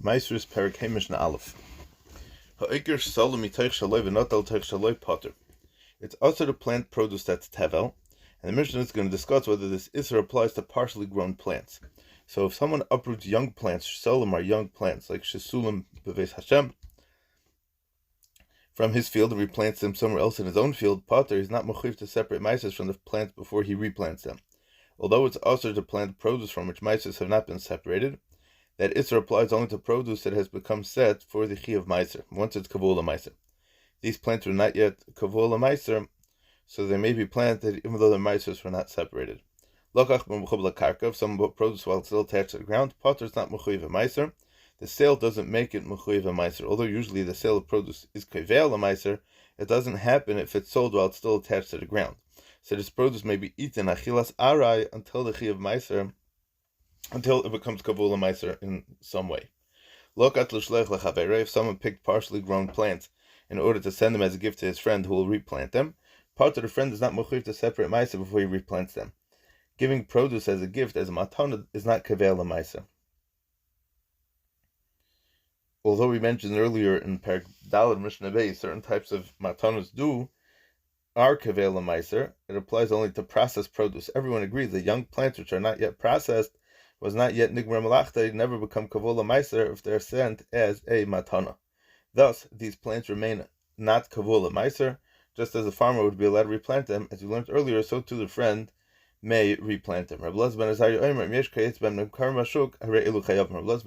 Maestros Perik Mishnah Aleph. Ha'ikr Solom Miteich Shaloi v'Notal Teich Shaloi Potter. It's also to plant produce that's tevel, and the Mishnah is going to discuss whether this Isser applies to partially grown plants. So if someone uproots young plants, Solom are young plants, like Shesulim Beves Hashem, from his field and replants them somewhere else in his own field, Potter is not mechuyev to separate maizes from the plants before he replants them. Although it's also to plant produce from which maizes have not been separated, that Isser applies only to produce that has become set for the Chi of Meiser, once it's Kavula Meiser. These plants are not yet Kavula Meiser, so they may be planted even though the Meisers were not separated. Lokach b'mechubla karka, if someone bought produce while it's still attached to the ground, Potter is not Mechuyev Meiser. The sale doesn't make it Mechuyev Meiser. Although usually the sale of produce is Kavel Meiser, it doesn't happen if it's sold while it's still attached to the ground. So this produce may be eaten achilas arai until the Chi of Meiser, until it becomes Kavula Meiser in some way. Lokat l'shlech lechavere, if someone picked partially grown plants in order to send them as a gift to his friend who will replant them, part of the friend is not mechuyev to separate Meiser before he replants them. Giving produce as a gift, as a matana, is not Kavela Meiser. Although we mentioned earlier in Perek Daled Mishnah Beis, certain types of matanos are Kavela Meiser, it applies only to processed produce. Everyone agrees that young plants which are not yet processed, was not yet Nigmar Malachta, never become Kavula Meiser if they're sent as a matana. Thus, these plants remain not Kavula Meiser, just as a farmer would be allowed to replant them. As we learned earlier, so too the friend may replant them. Rabbi Elazar ben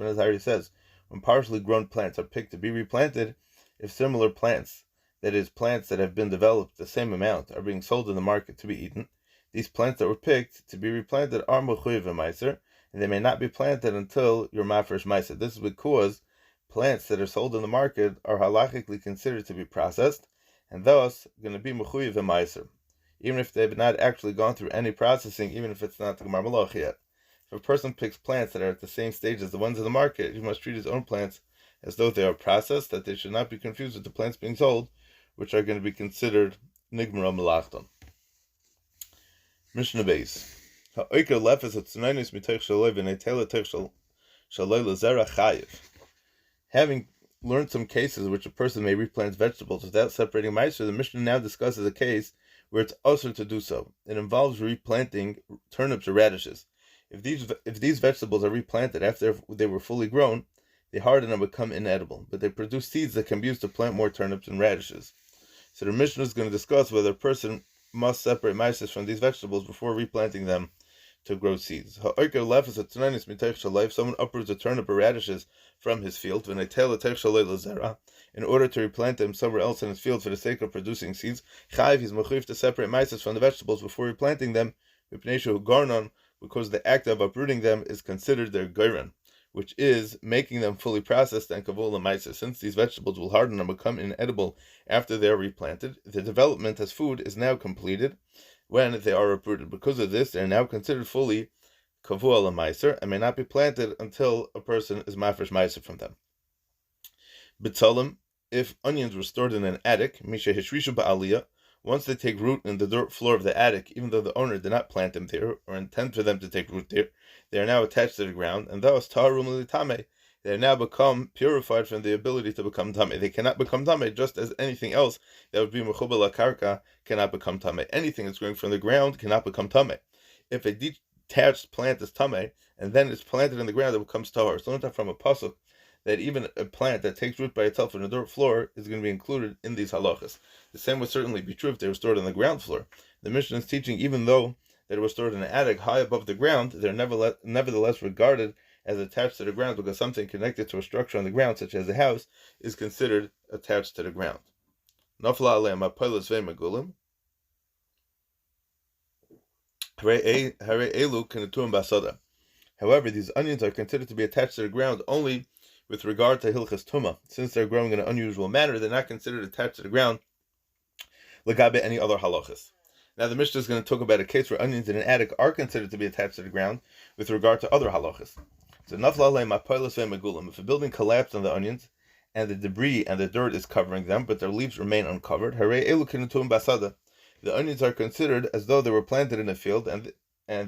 Azariah says, when partially grown plants are picked to be replanted, if similar plants, that is, plants that have been developed the same amount, are being sold in the market to be eaten, these plants that were picked to be replanted are mechuyev meiser, and they may not be planted until your mafresh meiser. This is because plants that are sold in the market are halachically considered to be processed, and thus going to be mechuyev meiser, even if they have not actually gone through any processing, even if it's not the gemar malach yet. If a person picks plants that are at the same stage as the ones in the market, he must treat his own plants as though they are processed, that they should not be confused with the plants being sold, which are going to be considered nigmar malachton. Mishnah Beis. Having learned some cases in which a person may replant vegetables without separating meiser, the Mishnah now discusses a case where it's also to do so. It involves replanting turnips or radishes. If these vegetables are replanted after they were fully grown, they harden and become inedible, but they produce seeds that can be used to plant more turnips and radishes. So the Mishnah is going to discuss whether a person must separate maizes from these vegetables before replanting them to grow seeds. If someone uproots a turnip or radishes from his field, in order to replant them somewhere else in his field for the sake of producing seeds, he's mechuyev to separate maizes from the vegetables before replanting them, because the act of uprooting them is considered their geiron, which is making them fully processed and kavula meiser. Since these vegetables will harden and become inedible after they are replanted, the development as food is now completed when they are uprooted. Because of this, they are now considered fully kavula meiser and may not be planted until a person is mafresh meiser from them. B'tzalim, if onions were stored in an attic, misha hishrishu ba'aliyah, once they take root in the dirt floor of the attic, even though the owner did not plant them there or intend for them to take root there, they are now attached to the ground, and thus taharum l'tameh, they have now become purified from the ability to become tameh. They cannot become tameh, just as anything else that would be mechubel karka cannot become tameh. Anything that's growing from the ground cannot become tameh. If a detached plant is tameh and then it's planted in the ground, it becomes tahor. So learn from a pasuk that even a plant that takes root by itself in the dirt floor is going to be included in these halachas. The same would certainly be true if they were stored on the ground floor. The Mishnah is teaching, even though that it was stored in an attic high above the ground, they're nevertheless regarded as attached to the ground, because something connected to a structure on the ground, such as a house, is considered attached to the ground. Nafla aleim apolos ve'megulim. Hare elu kenetum basada. However, these onions are considered to be attached to the ground only with regard to hilchas tuma. Since they're growing in an unusual manner, they're not considered attached to the ground legabe any other halachas. Now the Mishnah is going to talk about a case where onions in an attic are considered to be attached to the ground with regard to other halachas. So if a building collapsed on the onions and the debris and the dirt is covering them, but their leaves remain uncovered, the onions are considered as though they were planted in a field, and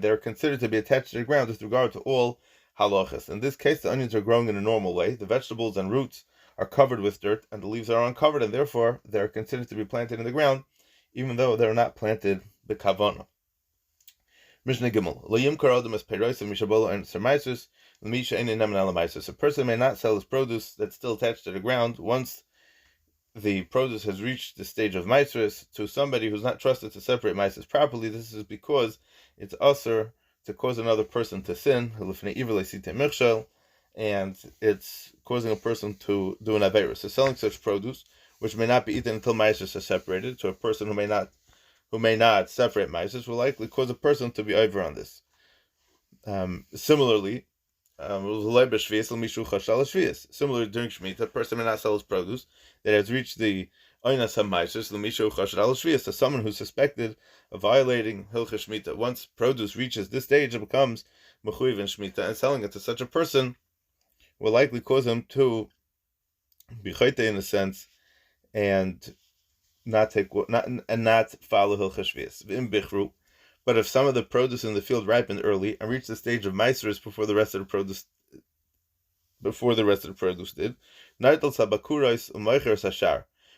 they're considered to be attached to the ground with regard to all halachas. In this case, the onions are growing in a normal way. The vegetables and roots are covered with dirt, and the leaves are uncovered, and therefore they are considered to be planted in the ground, even though they are not planted b'kavana. Mishnah Gimel: Lo yimkar adam es peirosim mishabolo and sermaisus l'misha einin neman ala maisus. A person may not sell his produce that's still attached to the ground once the produce has reached the stage of maisrus to somebody who's not trusted to separate maisus properly. This is because it's usher to cause another person to sin, and it's causing a person to do an aveirus. So selling such produce, which may not be eaten until maisus are separated, to a person who may not separate maisus, will likely cause a person to be over on this. Similarly, similarly during Shemitah, a person may not sell his produce that has reached the Oynas HaMaisus l'mishu chashad al shvius, to someone who's suspected of violating Hilchos Shmita. Once produce reaches this stage, it becomes mechuyev in Shmita, and selling it to such a person will likely cause him to be chayte in a sense, and not follow Hilchos Shvius. But if some of the produce in the field ripened early and reached the stage of maisrus before the rest of the produce did,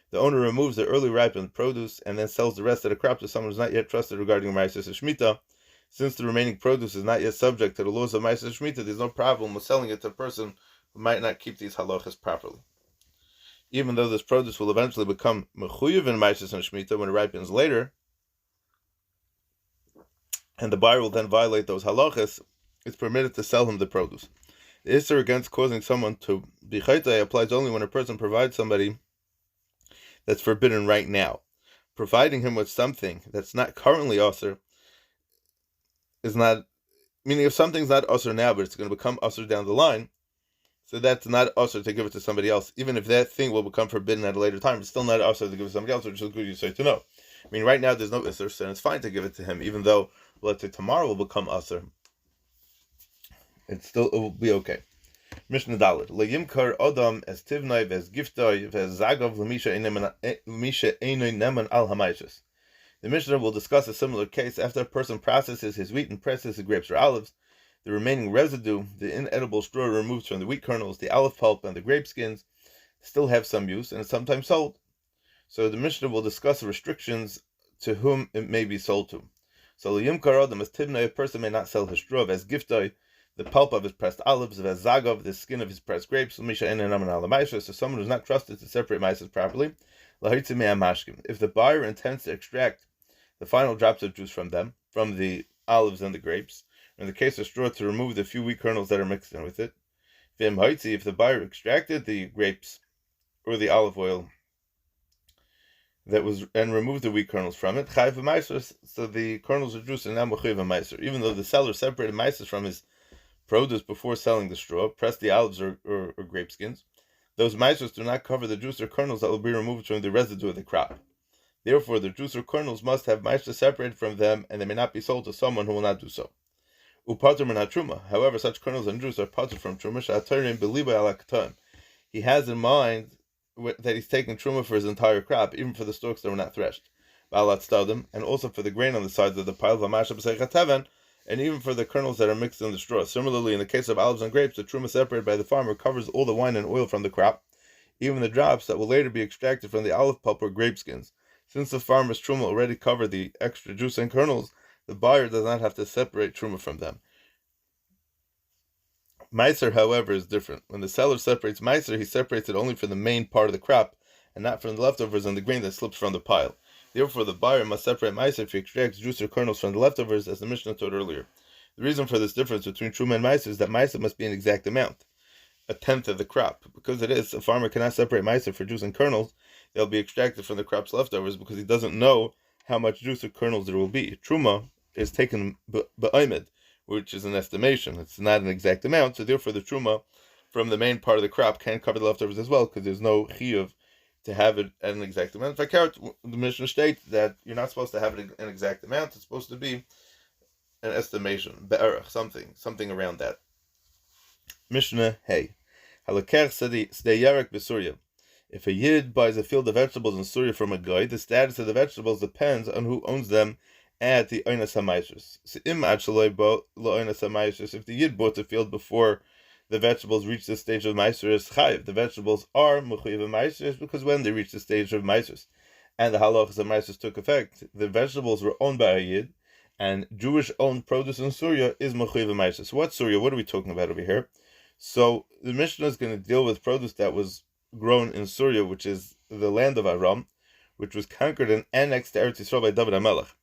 the owner removes the early ripened produce and then sells the rest of the crop to someone who is not yet trusted regarding maisrus shmita. Since the remaining produce is not yet subject to the laws of maisrus shmita, there's no problem with selling it to a person who might not keep these halachas properly. Even though this produce will eventually become mechuyev in maisrus and shmita when it ripens later, and the buyer will then violate those halachas, it's permitted to sell him the produce. The issur against causing someone to be chaytei applies only when a person provides somebody that's forbidden right now. Providing him with something that's not currently usher is not, meaning if something's not usher now, but it's going to become usher down the line, so that's not usher to give it to somebody else. Even if that thing will become forbidden at a later time, it's still not usher to give it to somebody else, which is good you say to know. I mean, right now there's no issur, so it's fine to give it to him, even though, let's say, tomorrow will become usher. It will be okay. Mishnah Dalet: Le'yimkar Adam as tivnai v'es giftoi v'es zagav l'misha einoi neman al hamaishus. The Mishnah will discuss a similar case after a person processes his wheat and presses his grapes or olives. The remaining residue, the inedible straw removed from the wheat kernels, the olive pulp, and the grape skins, still have some use and is sometimes sold. So the Mishnah will discuss the restrictions to whom it may be sold to. So Le'yimkar Adam as tivnai, a person may not sell his straw v'es giftoi, the pulp of his pressed olives, v'es zagav, the skin of his pressed grapes, l'misha einoi neman al hamaishus, so someone who's not trusted to separate maisus properly. L'haitzim me'amashkim, if the buyer intends to extract the final drops of juice from them, from the olives and the grapes, in the case of straw, to remove the few wheat kernels that are mixed in with it. If the buyer extracted the grapes or the olive oil and removed the wheat kernels from it, chayv v'maiser, so the kernels of juice are now mechuyev v'maiser. Even though the seller separated maiser from his produce before selling the straw, pressed the olives or grape skins, those maisers do not cover the juice or kernels that will be removed from the residue of the crop. Therefore, the juice or kernels must have maiser separated from them, and they may not be sold to someone who will not do so. Upater min hatruma. However, such kernels and juice are pater from truma. Sha'atarim beliba ala katan. He has in mind that he's taking truma for his entire crop, even for the stalks that were not threshed. Ba'alat stadim, and also for the grain on the sides of the pile. V'masha b'seichateven, and even for the kernels that are mixed in the straw. Similarly, in the case of olives and grapes, the truma separated by the farmer covers all the wine and oil from the crop, even the drops that will later be extracted from the olive pulp or grape skins. Since the farmer's truma already covered the extra juice and kernels, the buyer does not have to separate truma from them. Meiser, however, is different. When the seller separates meiser, he separates it only for the main part of the crop, and not from the leftovers and the grain that slips from the pile. Therefore, the buyer must separate meiser if he extracts juice or kernels from the leftovers, as the Mishnah taught earlier. The reason for this difference between truma and meiser is that meiser must be an exact amount, a tenth of the crop. Because it is, a farmer cannot separate meiser for juice and kernels that will be extracted from the crop's leftovers, because he doesn't know how much juice or kernels there will be. Truma is taken ba'omed, which is an estimation. It's not an exact amount, so therefore the truma from the main part of the crop can cover the leftovers as well, because there's no chiyuv to have it at an exact amount. In fact, the Mishnah states that you're not supposed to have it an exact amount. It's supposed to be an estimation, be'erach, something around that. Mishnah Hey, halakech sdei yarek b'Surya. If a yid buys a field of vegetables in Surya from a guy, the status of the vegetables depends on who owns them at the Oinas HaMaisros. So if the Yid bought the field before the vegetables reach the stage of Maasros Chayiv, the vegetables are Mechuyev Maasros because when they reach the stage of Maasros and the halachas of Maasros took effect, the vegetables were owned by a Yid, and Jewish owned produce in Surya is Mechuyev Maasros. What Surya? What are we talking about over here? So the Mishnah is going to deal with produce that was grown in Surya, which is the land of Aram, which was conquered and annexed to Eretz Yisrael by David HaMelech.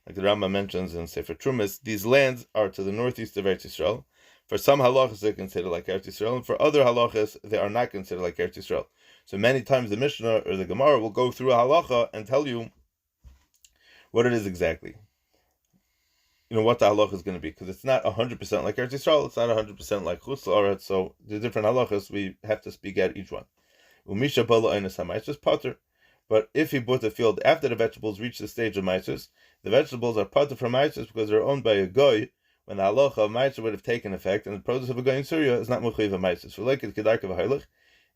Like the Rambam mentions in Sefer Trumas, these lands are to the northeast of Eretz Yisrael. For some halachas, they're considered like Eretz Yisrael, and for other halachas, they are not considered like Eretz Yisrael. So many times the Mishnah or the Gemara will go through a halacha and tell you what it is exactly. What the halacha is going to be, because it's not 100% like Eretz Yisrael, it's not 100% like Chutz La'aretz, so the different halachas, we have to speak out each one. Umisha bala einas ha'maisros pater. But if he bought the field after the vegetables reach the stage of maisros, the vegetables are pater from maisros because they're owned by a goy, when the halacha of maisros would have taken effect, and the produce of a goy in Syria is not mechuyev maisros. For like it kedarka v'haylech,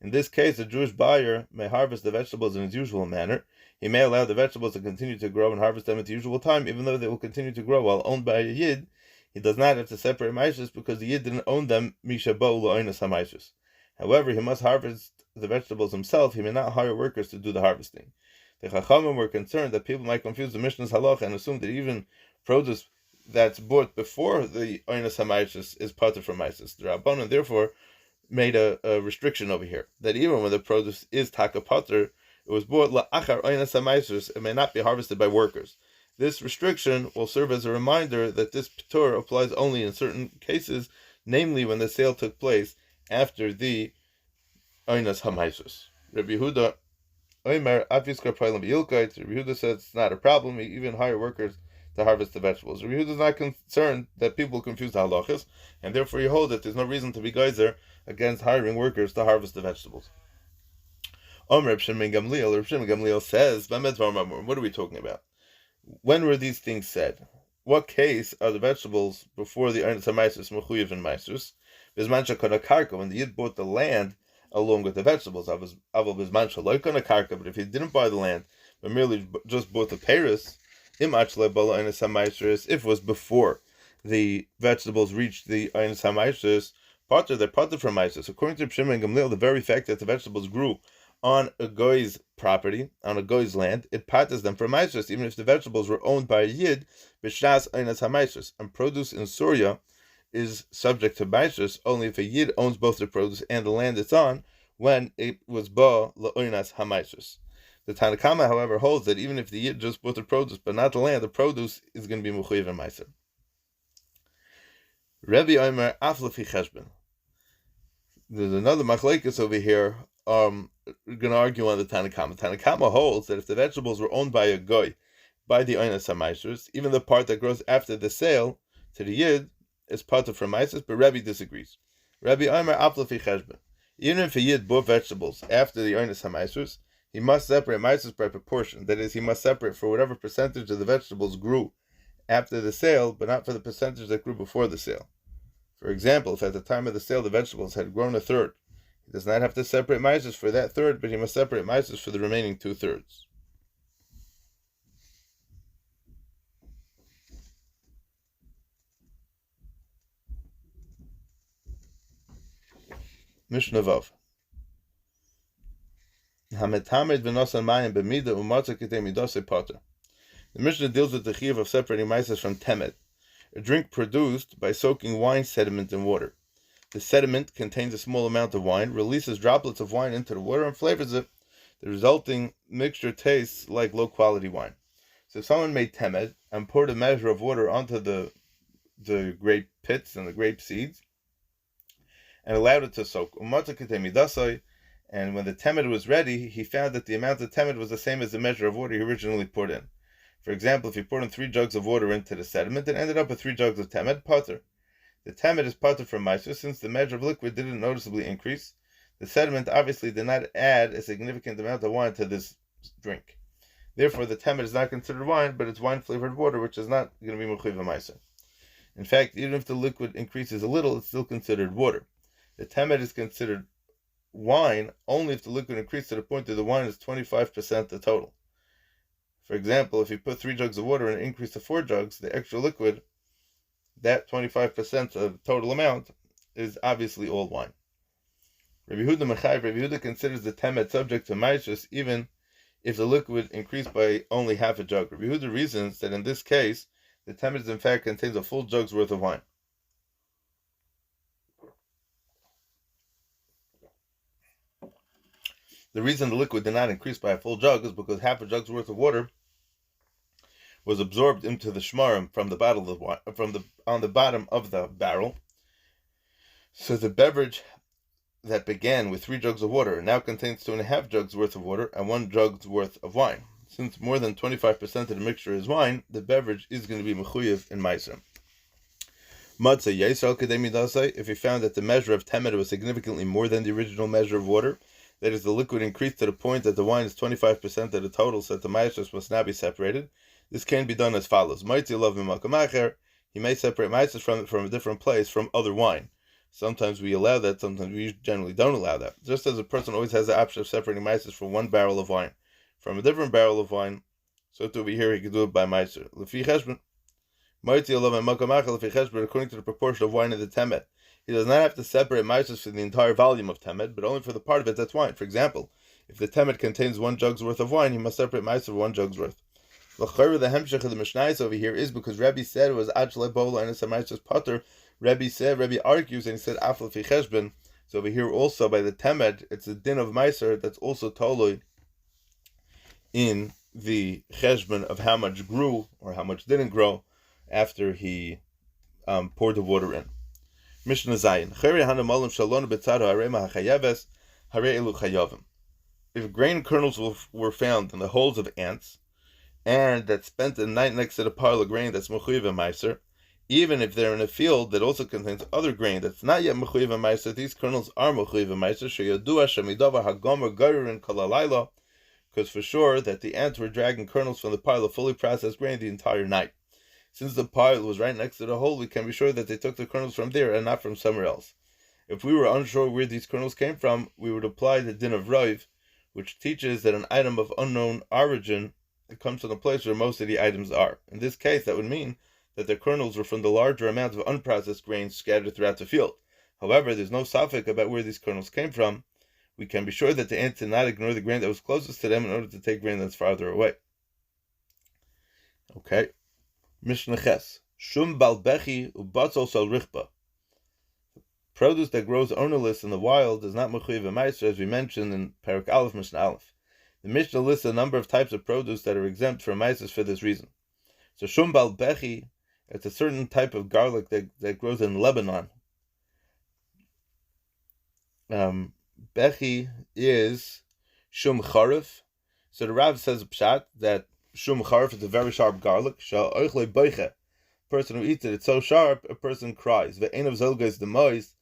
in this case, a Jewish buyer may harvest the vegetables in his usual manner. He may allow the vegetables to continue to grow and harvest them at the usual time, even though they will continue to grow while owned by a Yid. He does not have to separate maisros because the Yid didn't own them misha bo la'oinas ha'maisros. However, he must harvest the vegetables himself. He may not hire workers to do the harvesting. The Chachamim were concerned that people might confuse the Mishnah's halacha and assume that even produce that's bought before the oinas ha'maisros is pater from maisros. The Rabbanan therefore made a restriction over here, that even when the produce is taka pater, it was bought la'achar oinas ha'maisros, it may not be harvested by workers. This restriction will serve as a reminder that this patur applies only in certain cases, namely when the sale took place after the oinas ha'maisros. Rabbi Yehuda Omer Afiskar Pailam B'Yilkait. Rabbi Yehuda says it's not a problem. He even hire workers to harvest the vegetables. Rabbi Yehuda is not concerned that people confuse the halachas, and therefore he holds that there's no reason to be geyser against hiring workers to harvest the vegetables. Reb Shimon Gamliel says, what are we talking about? When were these things said? What case are the vegetables before the Oinas HaMaisros mechuyev and maisros? Bizman shekana karka, when the Yid bought the land along with the vegetables. Aval bizman shekana karka, but if he didn't buy the land, but merely just bought the peiros, imachle bala Oinas HaMaisros, if it was before the vegetables reached the Oinas HaMaisros, they're pater from maisros. According to Shimon and Gamliel, the very fact that the vegetables grew on a goy's property, on a goy's land, it paters them from maisros, even if the vegetables were owned by a Yid, b'shas Oinas HaMaisros. And produce in Surya is subject to maisros only if a Yid owns both the produce and the land it's on, when it was ba la'oinas ha'maisros. The Tanna Kama, however, holds that even if the Yid just bought the produce but not the land, the produce is going to be mechuyev and meiser. Rabbi Omer aflefi cheshbon. There's another machlekes over here. We're going to argue on the Tanna Kama. Tanna Kama holds that if the vegetables were owned by a goy, by the oinas ha'maisros, even the part that grows after the sale to the Yid is pater from maisros, but Rabbi disagrees. Rabbi Omer aflefi cheshbon. Even if a Yid bought vegetables after the oinas ha'maisros, he must separate maisros by proportion. That is, he must separate for whatever percentage of the vegetables grew after the sale, but not for the percentage that grew before the sale. For example, if at the time of the sale the vegetables had grown a third, he does not have to separate maisros for that third, but he must separate maisros for the remaining 2/3. Mishnah Vav. The Mishnah deals with the chiyuv of separating maisros from temet, a drink produced by soaking wine sediment in water. The sediment contains a small amount of wine, releases droplets of wine into the water, and flavors it. The resulting mixture tastes like low-quality wine. So if someone made temet and poured a measure of water onto the grape pits and the grape seeds, and allowed it to soak, and when the temet was ready, he found that the amount of temet was the same as the measure of water he originally poured in. For example, if he poured in 3 jugs of water into the sediment, it ended up with 3 jugs of temet, pater. The temet is pater from maisros since the measure of liquid didn't noticeably increase. The sediment obviously did not add a significant amount of wine to this drink. Therefore, the temet is not considered wine, but it's wine-flavored water, which is not going to be mechuyev meiser. In fact, even if the liquid increases a little, it's still considered water. The temet is considered wine only if the liquid increased to the point that the wine is 25% the total. For example, if you put 3 jugs of water and increase to 4 jugs, the extra liquid, that 25% of the total amount, is obviously all wine. Rabbi Yehuda considers the temet subject to maishus even if the liquid increased by only half a jug. Rabbi Yehuda reasons that in this case, the temet in fact contains a full jug's worth of wine. The reason the liquid did not increase by a full jug is because half a jug's worth of water was absorbed into the shmarim from the bottle of wine, on the bottom of the barrel. So the beverage that began with 3 jugs of water now contains 2.5 jugs worth of water and 1 jug's worth of wine. Since more than 25% of the mixture is wine, the beverage is going to be mechuyev in meiser. Matzah Yisrael Kedemi Dasai, if he found that the measure of temet was significantly more than the original measure of water, that is, the liquid increased to the point that the wine is 25% of the total, so that the maishos must now be separated, this can be done as follows. Maitzi love mimakamacher, he may separate maishos from a different place from other wine. Sometimes we allow that, sometimes we generally don't allow that. Just as a person always has the option of separating maishos from one barrel of wine from a different barrel of wine, so to be here he could do it by meiser. Lefi cheshbon. Maitzi love mimakamacher lefi cheshbon, according to the proportion of wine in the temet. He does not have to separate maishos for the entire volume of temet, but only for the part of it that's wine. For example, if the temet contains 1 jug's worth of wine, he must separate maishos for 1 jug's worth. The hemshech of the Mishnayos over here is because Rabbi said it was achle bola and it's a maishos potter. Rabbi argues and he said af lefi cheshbon. So over here also by the temet, it's a din of meiser that's also toloi in the cheshbon of how much grew or how much didn't grow after he poured the water in. Mishnah Zayin. If grain kernels were found in the holes of ants, and that spent the night next to the pile of grain that's mechuyev meiser, even if they're in a field that also contains other grain that's not yet mechuyev meiser, these kernels are mechuyev meiser. Sheyadua shemidava hagomer garirin kalalayla, because for sure that the ants were dragging kernels from the pile of fully processed grain the entire night. Since the pile was right next to the hole, we can be sure that they took the kernels from there and not from somewhere else. If we were unsure where these kernels came from, we would apply the din of Raiv, which teaches that an item of unknown origin comes from the place where most of the items are. In this case, that would mean that the kernels were from the larger amount of unprocessed grains scattered throughout the field. However, there's no safek about where these kernels came from. We can be sure that the ants did not ignore the grain that was closest to them in order to take grain that's farther away. Okay. Mishnah Ches. Shum balbechi ubatzol shel richba. Produce that grows ownerless in the wild is not mechuyev meiser, as we mentioned in Parak Aleph, Mishnah Aleph. The Mishnah lists a number of types of produce that are exempt from meiser for this reason. So shum balbechi, it's a certain type of garlic that grows in Lebanon. Bechi is shum charif. So the Rav says pshat that shum charif is a very sharp garlic. A person who eats it, it's so sharp, a person cries. Ve'enav zelga is the moist,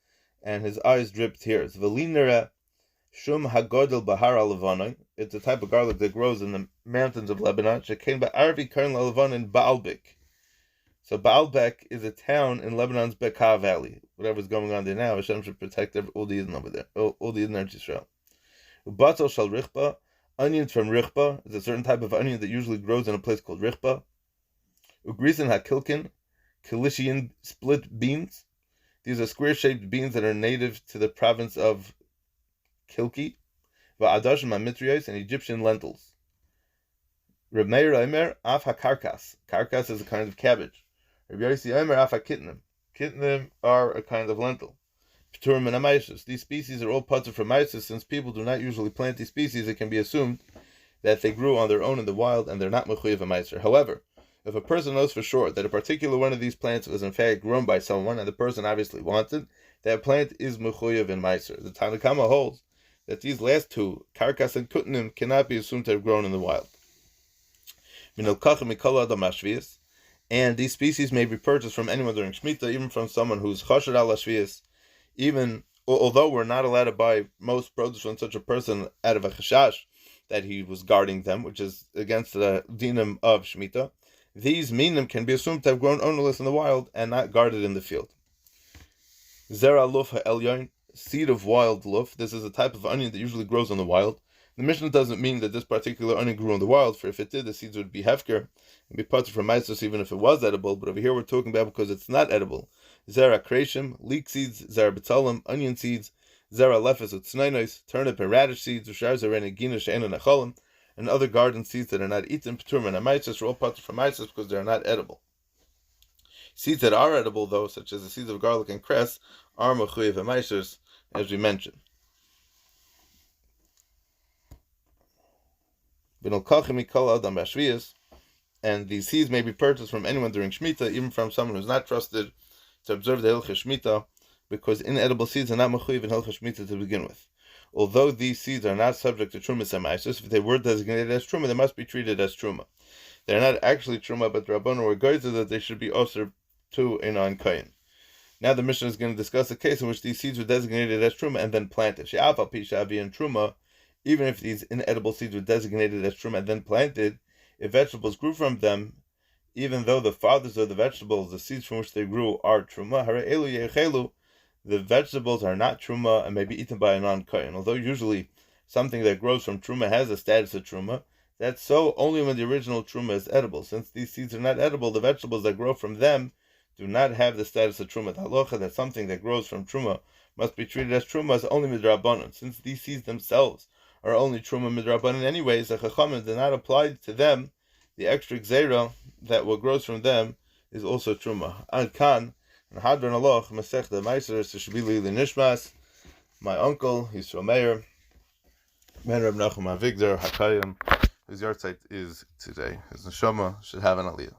and his eyes drip tears. Ve'linera shum hagodel bahar al-levanoi. It's a type of garlic that grows in the mountains of Lebanon. Shekain ba'arvi kern al-levan in Baalbek. So Baalbek is a town in Lebanon's Bekaa Valley. Whatever's going on there now, Hashem should protect all the Yidden over there, all the Yidden in Israel. Ubatzol shal richba. Onions from Richba is a certain type of onion that usually grows in a place called Richba. Ugrisin hakilkin, Kilishian split beans. These are square-shaped beans that are native to the province of Kilki. Va'adashim hamitrios, and Egyptian lentils. Reb Meir Omer af hakarkas. Karkas is a kind of cabbage. Reb Yossi Omer af hakitnim. Kitnim are a kind of lentil. P'turim and amaishus. These species are all potter from maisus. Since people do not usually plant these species, it can be assumed that they grew on their own in the wild and they're not mechuyev meiser. However, if a person knows for sure that a particular one of these plants was in fact grown by someone and the person obviously wanted, that plant is mechuyev in meiser. The Tanna Kama holds that these last two, karkas and kutnim, cannot be assumed to have grown in the wild. And these species may be purchased from anyone during Shemitah, even from someone who's chashad al hashvius. Even although we're not allowed to buy most produce from such a person out of a chashash that he was guarding them, which is against the dinim of Shemitah, these minim can be assumed to have grown ownerless in the wild and not guarded in the field. Zera luf ha'elyon, seed of wild luf. This is a type of onion that usually grows in the wild. The Mishnah doesn't mean that this particular onion grew in the wild, for if it did, the seeds would be hefker and be parted from Maisos even if it was edible. But over here we're talking about because it's not edible. Zera kreshim, leek seeds, zera betalim, onion seeds, zera lefes utsnainos, turnip and radish seeds, ushar zera negina she'ena necholim, and other garden seeds that are not eaten, peturim and Maisos, are all parted from Maisos because they are not edible. Seeds that are edible, though, such as the seeds of garlic and cress, are mechuyev and Maisos, as we mentioned. And these seeds may be purchased from anyone during Shemitah, even from someone who's not trusted to observe the Hilchos Shemitah, because inedible seeds are not mechuyev in Hilchos Shemitah to begin with. Although these seeds are not subject to Truma and Maisos, if they were designated as Truma, they must be treated as Truma. They are not actually Truma, but the Rabbanan were goyzer that they should be osir to a non-kayin. Now the Mishnah is going to discuss a case in which these seeds were designated as Truma and then planted. She'afal pi shavi and Truma, even if these inedible seeds were designated as Truma and then planted, if vegetables grew from them, even though the fathers of the vegetables, the seeds from which they grew, are Truma, hare elu yechelu, the vegetables are not Truma and may be eaten by a non-kayin. Although usually something that grows from Truma has a status of Truma, that's so only when the original Truma is edible. Since these seeds are not edible, the vegetables that grow from them do not have the status of Truma. The halacha that something that grows from Truma must be treated as Truma is only midrabanan. Since these seeds themselves are only Truma midrabanan anyways, the Chachamim did not apply to them the extra gzeira that what grows from them is also Truma. Ad kan, and Hadron Aloch, Masechta Maiseres, Shebili Nishmas, my uncle, Yisrael Meir, Ben Reb Nachum Avigdor, Hakayim, his yahrzeit is today. His neshama should have an aliyah.